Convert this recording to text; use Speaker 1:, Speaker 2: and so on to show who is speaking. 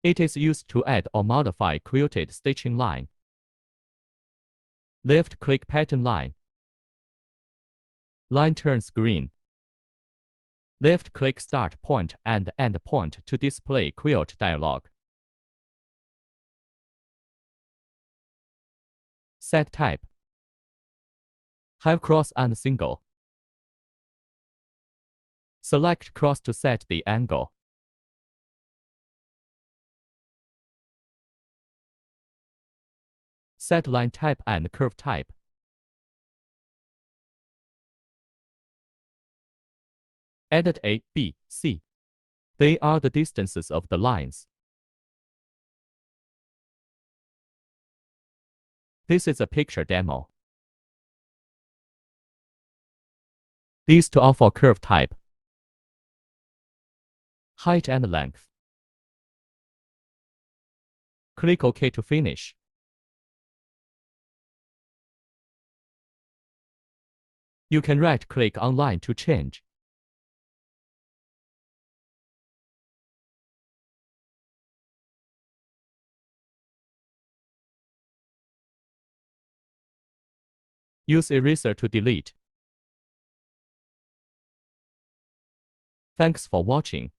Speaker 1: It is used to add or modify quilted stitching line. Left-click pattern line. Line turns green. Left-click start point and end point to display quilt dialog. Set type. Have cross and single. Select cross to set the angle. Set line type and curve type. Edit A, B, C. They are the distances of the lines. This is a picture demo. These two are for curve type. Height and length. Click OK to finish. You can right-click on line to change. Use eraser to delete. Thanks for watching.